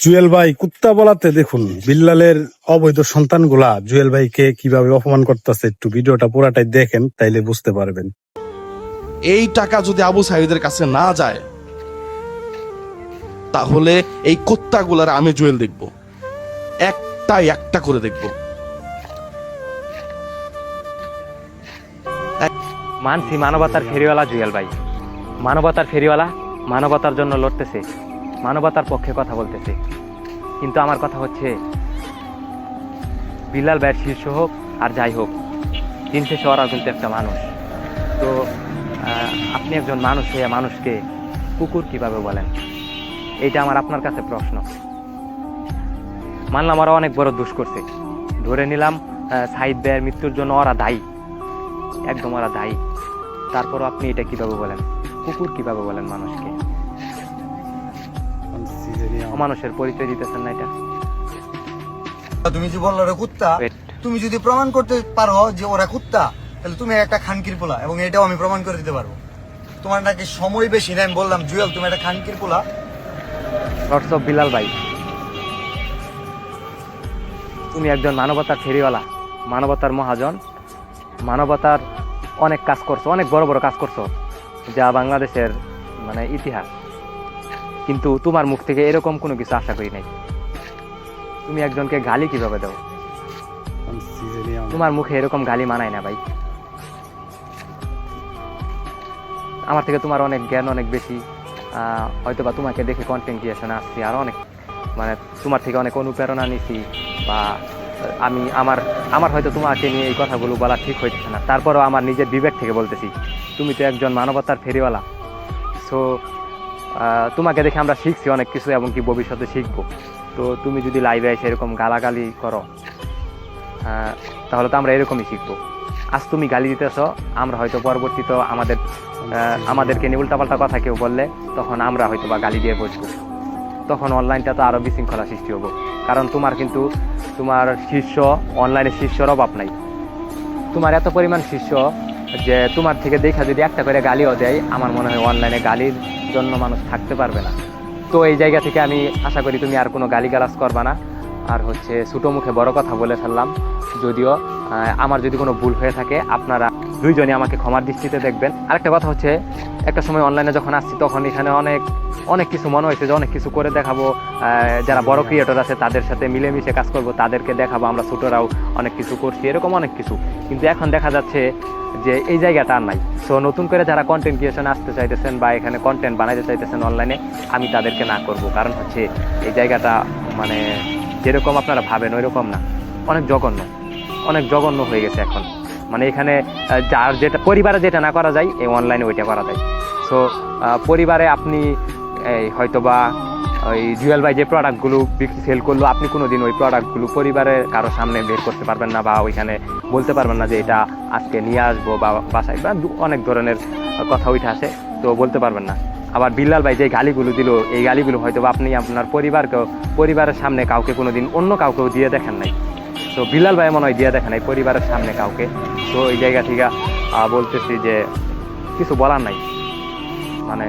জুয়েল ভাই কুত্তা বলাতে দেখুন বিল্লালের অবৈধ সন্তানগুলা জুয়েল ভাইকে কিভাবে অপমান করতেছে, একটু ভিডিওটা পুরাটাই দেখেন তাইলে বুঝতে পারবেন। এই টাকা যদি আবু সাইদের কাছে না যায় তাহলে এই কুত্তাগুলার আমি জুয়েল দেখব, একটা করে দেখব। মানছি মানবতার ফেরিওয়ালা জুয়েল ভাই, মানবতার ফেরিওয়ালা, মানবতার জন্য লড়তেছে, মানবতার পক্ষে কথা বলতেছে। কিন্তু আমার কথা হচ্ছে বিল্লাল ভাইয়ের শীর্ষ হোক আর যাই হোক, দিন শেষে ওরাও কিন্তু একটা মানুষ। তো আপনি একজন মানুষ হয়ে মানুষকে কুকুর কিভাবে বলেন, এইটা আমার আপনার কাছে প্রশ্ন। মানলাম ওরা অনেক বড় দোষ করছে, ধরে নিলাম সাইদ ভাইয়ের মৃত্যুর জন্য ওরা দায়ী, একদম ওরা দায়ী। তারপরও আপনি এটা কিভাবে বলেন, কুকুর কিভাবে বলেন মানুষকে? মানুষের পরিচয় দিতেছেন না এটা। তুমি যে বললো ওরা কুত্তা, তুমি যদি প্রমাণ করতে পারো যে ওরা কুত্তা, তাহলে তুমি একটা খানকির পোলা, এবং এটাও আমি প্রমাণ করে দিতে পারবো। তোমার নাকি সময় বেশি না, আমি বললাম জুয়েল তুমি একটা খানকির পোলা। লর্ডস অফ বিল্লাল ভাই, তুমি একজন মানবতার ফেরিওয়ালা, মানবতার মহাজন, মানবতার অনেক কাজ করছো, অনেক বড় বড় কাজ করছো যা বাংলাদেশের মানে ইতিহাস। কিন্তু তোমার মুখ থেকে এরকম কোনো কিছু আশা করি নাই। তুমি একজনকে গালি কিভাবে দাও? তোমার মুখে এরকম গালি মানায় না ভাই। আমার থেকে তোমার অনেক জ্ঞান অনেক বেশি, হয়তোবা তোমাকে দেখে কন্টেন্ট ক্রিয়েশনে আসছি, আর অনেক মানে তোমার থেকে অনেক অনুপ্রেরণা নিছি, বা আমি আমার হয়তো তোমাকে নিয়ে এই কথাগুলো বলা ঠিক হইতেছে না, তারপরও আমার নিজের বিবেক থেকে বলতেছি তুমি তো একজন মানবতার ফেরিওয়ালা। সো তোমাকে দেখে আমরা শিখছি অনেক কিছু, এবং কি ভবিষ্যতে শিখবো। তো তুমি যদি লাইভে এসে এরকম গালাগালি করো, তাহলে তো আমরা এরকমই শিখবো। আজ তুমি গালি দিতেছ, আমরা হয়তো পরবর্তীতে আমাদেরকে নিয়ে উল্টাপাল্টা কথা কেউ বললে তখন আমরা হয়তো বা গালি দিয়ে বসবো, তখন অনলাইনটা তো আরো বিশৃঙ্খলা সৃষ্টি হবো। কারণ তোমার কিন্তু তোমার শীর্ষ, অনলাইনে শীর্ষর অভাব নাই। তোমার এত পরিমাণ শীর্ষ যে তোমার থেকে দেখা যদি একটা করে গালিও দেয়, আমার মনে হয় অনলাইনে গালির জন্য মানুষ থাকতে পারবে না। তো এই জায়গা থেকে আমি আশা করি তুমি আর কোনো গালিগালাজ করবা না। আর হচ্ছে ছোটো মুখে বড় কথা বলে ফেললাম, যদিও আমার যদি কোনো ভুল হয়ে থাকে আপনারা দুইজনই আমাকে ক্ষমার দৃষ্টিতে দেখবেন। আরেকটা কথা হচ্ছে, একটা সময় অনলাইনে যখন আসছি তখন এখানে অনেক কিছু মনে হয়েছে যে অনেক কিছু করে দেখাবো, যারা বড় ক্রিয়েটর আছে তাদের সাথে মিলেমিশে কাজ করব, তাদেরকে দেখাবো আমরা ছোটরাও অনেক কিছু করছি, এরকম অনেক কিছু। কিন্তু এখন দেখা যাচ্ছে যে এই জায়গাটা আর নাই। সো নতুন করে যারা কন্টেন্ট ক্রিয়েশনে আসতে চাইতেছেন বা এখানে কন্টেন্ট বানাইতে চাইতেছেন অনলাইনে, আমি তাদেরকে না করব। কারণ হচ্ছে এই জায়গাটা মানে যেরকম আপনারা ভাবেন ওইরকম না, অনেক জঘন্য হয়ে গেছে এখন। মানে এখানে যার যেটা পরিবারে যেটা না করা যায়, এই অনলাইনে ওইটা করা যায়। সো পরিবারে আপনি হয়তোবা ওই জুয়েল ভাই যে প্রোডাক্টগুলো সেল করলো, আপনি কোনোদিন ওই প্রোডাক্টগুলো পরিবারের কারো সামনে বের করতে পারবেন না, বা ওইখানে বলতে পারবেন না যে এটা আজকে নিয়ে আসবো বা বাসায়, বা অনেক ধরনের কথা উঠে আসে, তো বলতে পারবেন না। আবার বিল্লাল ভাই যে গালিগুলো দিল, এই গালিগুলো হয়তো আপনি আপনার পরিবারের সামনে কাউকে কোনোদিন অন্য কাউকেও দিয়ে দেখেন নাই। তো বিল্লাল ভাই মনে হয় দিয়ে দেখেন নাই পরিবারের সামনে কাউকে। তো এই জায়গা থেকে বলতেছি যে কিছু বলার নাই, মানে